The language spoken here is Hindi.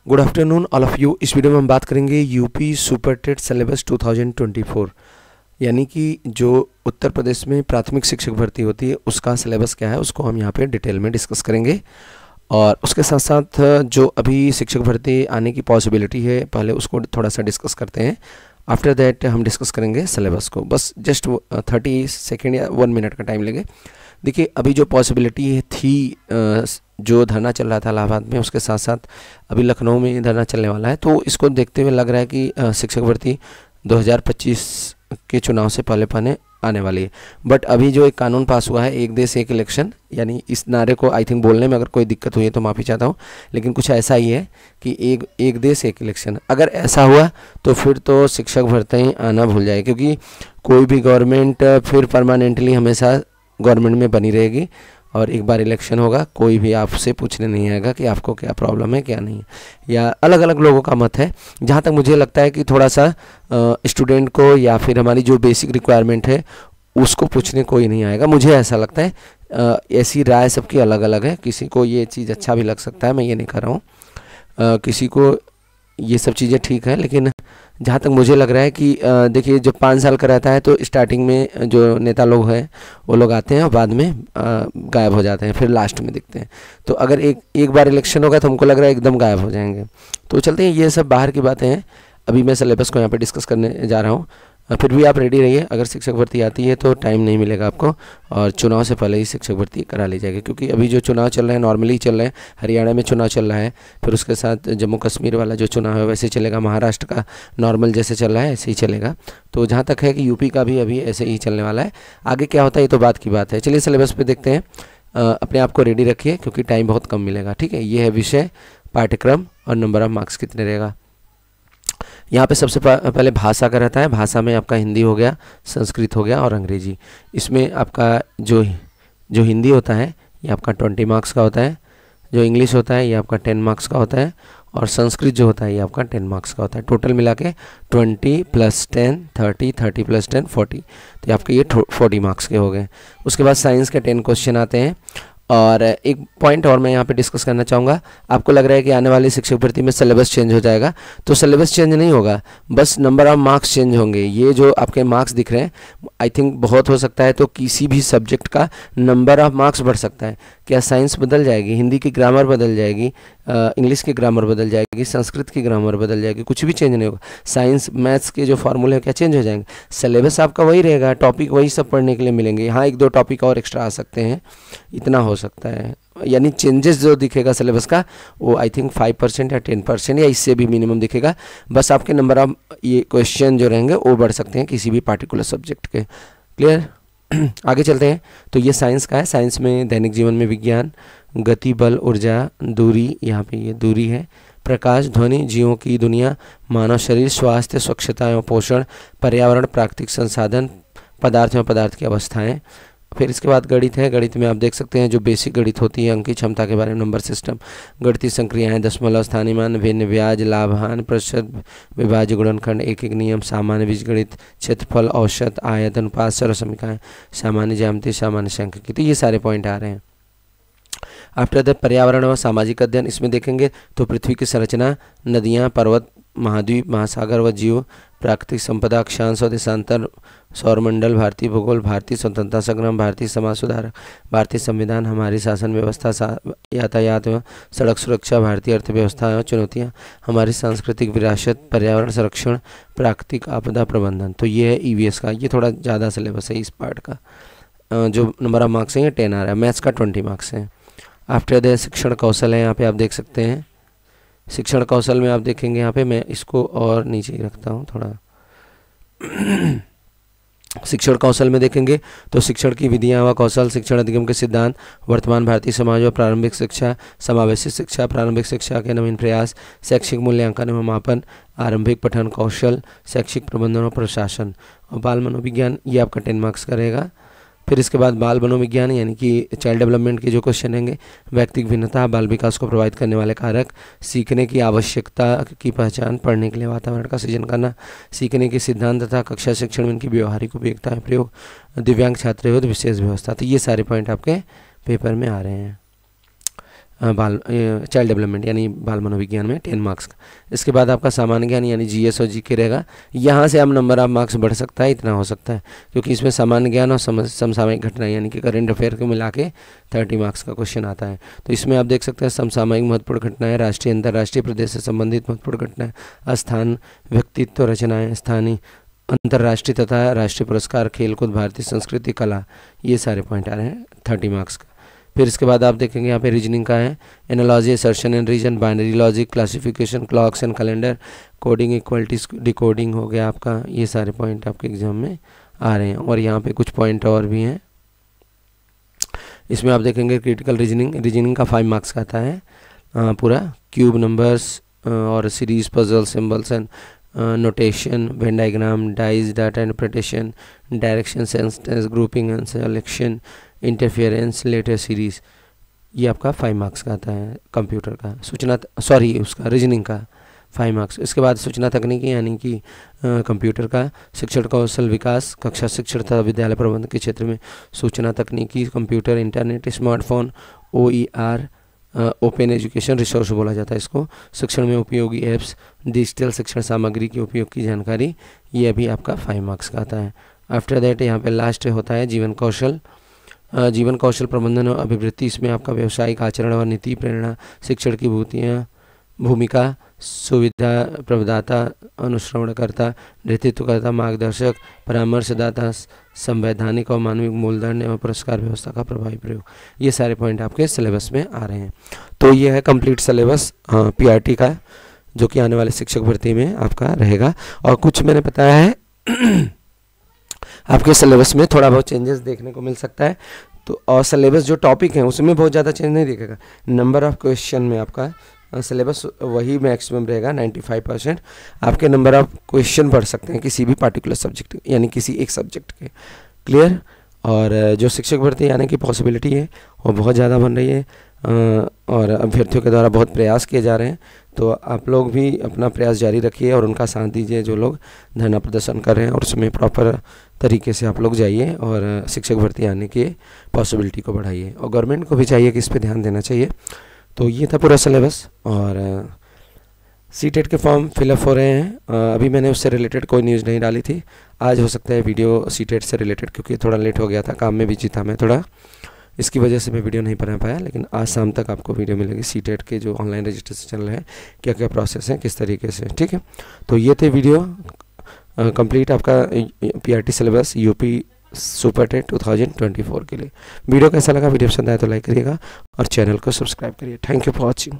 Good afternoon all of you. इस वीडियो में हम बात करेंगे यूपी सुपर टेट सिलेबस 2024, यानी कि जो उत्तर प्रदेश में प्राथमिक शिक्षक भर्ती होती है उसका सिलेबस क्या है उसको हम यहाँ पे डिटेल में डिस्कस करेंगे। और उसके साथ साथ जो अभी शिक्षक भर्ती आने की पॉसिबिलिटी है पहले उसको थोड़ा सा डिस्कस करते हैं। आफ्टर दैट हम डिस्कस करेंगे सिलेबस को। बस जस्ट 30 सेकेंड या 1 मिनट का टाइम लेंगे। देखिए अभी जो पॉसिबिलिटी थी जो धरना चल रहा था इलाहाबाद में, उसके साथ साथ अभी लखनऊ में धरना चलने वाला है, तो इसको देखते हुए लग रहा है कि शिक्षक भर्ती 2025 के चुनाव से पहले आने वाली है। बट अभी जो एक कानून पास हुआ है, एक देश एक इलेक्शन, यानी इस नारे को आई थिंक बोलने में अगर कोई दिक्कत हुई है तो माफ़ी चाहता हूँ, लेकिन कुछ ऐसा ही है कि एक देश एक इलेक्शन। अगर ऐसा हुआ तो फिर तो शिक्षक भर्ती आना भूल जाए, क्योंकि कोई भी गवर्नमेंट फिर परमानेंटली हमेशा गवर्नमेंट में बनी रहेगी और एक बार इलेक्शन होगा, कोई भी आपसे पूछने नहीं आएगा कि आपको क्या प्रॉब्लम है क्या नहीं है, या अलग अलग लोगों का मत है। जहाँ तक मुझे लगता है कि थोड़ा सा स्टूडेंट को या फिर हमारी जो बेसिक रिक्वायरमेंट है उसको पूछने कोई नहीं आएगा, मुझे ऐसा लगता है। ऐसी राय सबकी अलग अलग है, किसी को ये चीज़ अच्छा भी लग सकता है, मैं ये नहीं कर रहा हूँ, किसी को ये सब चीज़ें ठीक है, लेकिन जहाँ तक मुझे लग रहा है कि देखिए जब 5 साल का रहता है तो स्टार्टिंग में जो नेता लोग हैं वो लोग आते हैं और बाद में गायब हो जाते हैं, फिर लास्ट में दिखते हैं। तो अगर एक बार इलेक्शन होगा तो हमको लग रहा है एकदम गायब हो जाएंगे। तो चलते हैं, ये सब बाहर की बातें हैं। अभी मैं सिलेबस को यहाँ पे डिस्कस करने जा रहा हूँ। फिर भी आप रेडी रहिए, अगर शिक्षक भर्ती आती है तो टाइम नहीं मिलेगा आपको, और चुनाव से पहले ही शिक्षक भर्ती करा ली जाएगी, क्योंकि अभी जो चुनाव चल रहे हैं नॉर्मली चल रहे हैं। हरियाणा में चुनाव चल रहा है, फिर उसके साथ जम्मू कश्मीर वाला जो चुनाव है वैसे चलेगा, महाराष्ट्र का नॉर्मल जैसे चल रहा है ऐसे ही चलेगा। तो जहाँ तक है कि यूपी का भी अभी ऐसे ही चलने वाला है, आगे क्या होता है ये तो बात की बात है। चलिए सिलेबस पे देखते हैं। अपने आप को रेडी रखिए क्योंकि टाइम बहुत कम मिलेगा, ठीक है। ये है विषय, पाठ्यक्रम और नंबर ऑफ मार्क्स कितने रहेगा। यहाँ पे सबसे पहले भाषा का रहता है। भाषा में आपका हिंदी हो गया, संस्कृत हो गया और अंग्रेजी। इसमें आपका जो हिंदी होता है ये आपका 20 मार्क्स का होता है, जो इंग्लिश होता है ये आपका 10 मार्क्स का होता है, और संस्कृत जो होता है ये आपका 10 मार्क्स का होता है। टोटल मिला के 20 + 10 30, 30 + 10 40, तो आपके ये 40 मार्क्स के हो गए। उसके बाद साइंस के 10 क्वेश्चन आते हैं। और एक पॉइंट और मैं यहाँ पे डिस्कस करना चाहूँगा। आपको लग रहा है कि आने वाली शिक्षक भर्ती में सिलेबस चेंज हो जाएगा, तो सिलेबस चेंज नहीं होगा, बस नंबर ऑफ मार्क्स चेंज होंगे। ये जो आपके मार्क्स दिख रहे हैं आई थिंक बहुत हो सकता है तो किसी भी सब्जेक्ट का नंबर ऑफ मार्क्स बढ़ सकता है। क्या साइंस बदल जाएगी, हिंदी की ग्रामर बदल जाएगी, इंग्लिश की ग्रामर बदल जाएगी, संस्कृत की ग्रामर बदल जाएगी, कुछ भी चेंज नहीं होगा। साइंस मैथ्स के जो फॉर्मूले हैं क्या चेंज हो जाएंगे, सिलेबस आपका वही रहेगा, टॉपिक वही सब पढ़ने के लिए मिलेंगे। हाँ 1-2 टॉपिक और एक्स्ट्रा आ सकते हैं, इतना हो सकता है। यानी चेंजेस जो दिखेगा सिलेबस का वो आई थिंक 5% या 10% या इससे भी मिनिमम दिखेगा। बस आपके नंबर ऑफ ये क्वेश्चन जो रहेंगे वो बढ़ सकते हैं किसी भी पार्टिकुलर सब्जेक्ट के। क्लियर? आगे चलते हैं। तो ये साइंस का है। साइंस में दैनिक जीवन में विज्ञान, गति, बल, ऊर्जा, दूरी, यहाँ पे ये दूरी है, प्रकाश, ध्वनि, जीवों की दुनिया, मानव शरीर, स्वास्थ्य, स्वच्छता एवं पोषण, पर्यावरण, प्राकृतिक संसाधन, पदार्थ एवं पदार्थ की अवस्थाएं। फिर इसके बाद गणित है। गणित में आप देख सकते हैं जो बेसिक गणित होती है, अंक की क्षमता के बारे में, नंबर सिस्टम, गणितीय संक्रियाएं, दशमलव, स्थानीय मान, भिन्न, ब्याज, लाभान, प्रतिशत, विभाज्य, गुणनखंड, एक नियम, सामान्य बीजगणित, क्षेत्रफल, औसत, आयत, अनुपात, सरल समीकरण, सामान्य ज्यामिति, सामान्य सांख्यिकी। तो ये सारे पॉइंट आ रहे हैं। आफ्टर द पर्यावरण और सामाजिक अध्ययन, इसमें देखेंगे तो पृथ्वी की संरचना, नदियाँ, पर्वत, महाद्वीप, महासागर व जीव, प्राकृतिक संपदा, अक्षांश और देशांतर, सौरमंडल, भारतीय भूगोल, भारतीय स्वतंत्रता संग्राम, भारतीय समाज सुधार, भारतीय संविधान, हमारी शासन व्यवस्था, यातायात व सड़क सुरक्षा, भारतीय अर्थव्यवस्था एवं चुनौतियाँ, हमारी सांस्कृतिक विरासत, पर्यावरण संरक्षण, प्राकृतिक आपदा प्रबंधन। तो ये है EVS का, ये थोड़ा ज़्यादा सिलेबस है इस पार्ट का। जो नंबर ऑफ मार्क्स हैं ये 10 आ रहा है। मैथ्स का 20 मार्क्स है। आफ्टर द शिक्षण कौशल है, यहाँ पे आप देख सकते हैं। शिक्षण कौशल में आप देखेंगे यहाँ पे, मैं इसको और नीचे ही रखता हूँ थोड़ा। शिक्षण कौशल में देखेंगे तो शिक्षण की विधियाँ व कौशल, शिक्षण अधिगम के सिद्धांत, वर्तमान भारतीय समाज व प्रारंभिक शिक्षा, समावेशी शिक्षा, प्रारंभिक शिक्षा के नवीन प्रयास, शैक्षिक मूल्यांकन एवं मापन, आरंभिक पठन कौशल, शैक्षिक प्रबंधन और प्रशासन, और बाल मनोविज्ञान, ये आपका 10 मार्क्स का रहेगा। फिर इसके बाद बाल मनोविज्ञान यानी कि चाइल्ड डेवलपमेंट के जो क्वेश्चन रहेंगे, व्यक्तिगत भिन्नता, बाल विकास को प्रभावित करने वाले कारक, सीखने की आवश्यकता की पहचान, पढ़ने के लिए वातावरण का सृजन करना, सीखने के सिद्धांत तथा कक्षा शिक्षण में इनकी व्यवहारिक उपयोगिता प्रयोग, दिव्यांग छात्र विशेष व्यवस्था। तो ये सारे पॉइंट आपके पेपर में आ रहे हैं। चाइल्ड डेवलपमेंट यानी बाल मनोविज्ञान में 10 मार्क्स का। इसके बाद आपका सामान्य ज्ञान यानी जीएस और जीके रहेगा। यहाँ से आप नंबर ऑफ मार्क्स बढ़ सकता है, इतना हो सकता है, क्योंकि इसमें सामान्य ज्ञान और समसामयिक घटनाएं यानी कि करंट अफेयर को मिला के 30 मार्क्स का क्वेश्चन आता है। तो इसमें आप देख सकते हैं समसामयिक महत्वपूर्ण घटनाएं, राष्ट्रीय अंतर्राष्ट्रीय प्रदेश से संबंधित महत्वपूर्ण घटनाएं, स्थान व्यक्तित्व रचनाएं, स्थानीय अंतर्राष्ट्रीय तथा राष्ट्रीय पुरस्कार, खेलकूद, भारतीय संस्कृति, कला, ये सारे पॉइंट आ रहे हैं 30 मार्क्स का। फिर इसके बाद आप देखेंगे यहाँ पे रीजनिंग का है, analogy, assertion and reason, binary logic, classification, clocks and calendar, coding, equalities, decoding हो गया आपका। ये सारे पॉइंट आपके एग्जाम में आ रहे हैं। और यहाँ पे कुछ पॉइंट और भी हैं। इसमें आप देखेंगे क्रिटिकल रीजनिंग का 5 मार्क्स का आता है पूरा, क्यूब नंबर्स और series, puzzle, symbols and notation, Venn diagram, dice, data interpretation, direction, sense, grouping and selection, interference, letter series, ये आपका 5 मार्क्स का आता है कंप्यूटर का, उसका रीजनिंग का 5 मार्क्स। इसके बाद सूचना तकनीकी यानी कि कंप्यूटर का, शिक्षण कौशल विकास, कक्षा शिक्षण तथा विद्यालय प्रबंधन के क्षेत्र में सूचना तकनीकी, computer, internet, smartphone, OER, open education resource बोला जाता है इसको, शिक्षण में उपयोगी ऐप्स, डिजिटल शिक्षण सामग्री के उपयोग की जानकारी, ये अभी आपका 5 मार्क्स का आता है। आफ्टर दैट यहाँ पे लास्ट होता है जीवन कौशल प्रबंधन और अभिवृद्धि। इसमें आपका व्यावसायिक आचरण और नीति, प्रेरणा, शिक्षण की भूमिका, सुविधा प्रदाता, अनुश्रवणकर्ता, नेतृत्वकर्ता, मार्गदर्शक, परामर्शदाता, संवैधानिक और मानविक मूलधन एवं पुरस्कार व्यवस्था का प्रभावी प्रयोग, ये सारे पॉइंट आपके सिलेबस में आ रहे हैं। तो ये है कंप्लीट सिलेबस PRT का, जो कि आने वाले शिक्षक भर्ती में आपका रहेगा। और कुछ मैंने बताया है आपके सिलेबस में थोड़ा बहुत चेंजेस देखने को मिल सकता है। तो और सिलेबस जो टॉपिक है उसमें बहुत ज़्यादा चेंज नहीं दिखेगा। नंबर ऑफ क्वेश्चन में आपका सिलेबस वही मैक्सिमम रहेगा 95%। आपके नंबर ऑफ क्वेश्चन बढ़ सकते हैं किसी भी पार्टिकुलर सब्जेक्ट यानी किसी एक सब्जेक्ट के। क्लियर। और जो शिक्षक भर्ती आने की पॉसिबिलिटी है वो बहुत ज़्यादा बन रही है और अभ्यर्थियों के द्वारा बहुत प्रयास किए जा रहे हैं। तो आप लोग भी अपना प्रयास जारी रखिए और उनका साथ दीजिए जो लोग धरना प्रदर्शन कर रहे हैं, और उसमें प्रॉपर तरीके से आप लोग जाइए और शिक्षक भर्ती आने की पॉसिबिलिटी को बढ़ाइए। और गवर्नमेंट को भी चाहिए कि इस पर ध्यान देना चाहिए। तो ये था पूरा सिलेबस। और CTET के फॉर्म फिलअप हो रहे हैं। अभी मैंने उससे रिलेटेड कोई न्यूज़ नहीं डाली थी। आज हो सकता है वीडियो CTET से रिलेटेड, क्योंकि थोड़ा लेट हो गया था, काम में बिजी था मैं थोड़ा, इसकी वजह से मैं वीडियो नहीं बना पाया। लेकिन आज शाम तक आपको वीडियो मिलेगी CTET के जो ऑनलाइन रजिस्ट्रेशन चल रहे हैं, क्या क्या प्रोसेस है, किस तरीके से। ठीक है। तो ये थे वीडियो कंप्लीट आपका PRT syllabus UP super TET 2024 के लिए। वीडियो कैसा लगा, वीडियो पसंद आया तो लाइक करिएगा और चैनल को सब्सक्राइब करिए। Thank you for watching.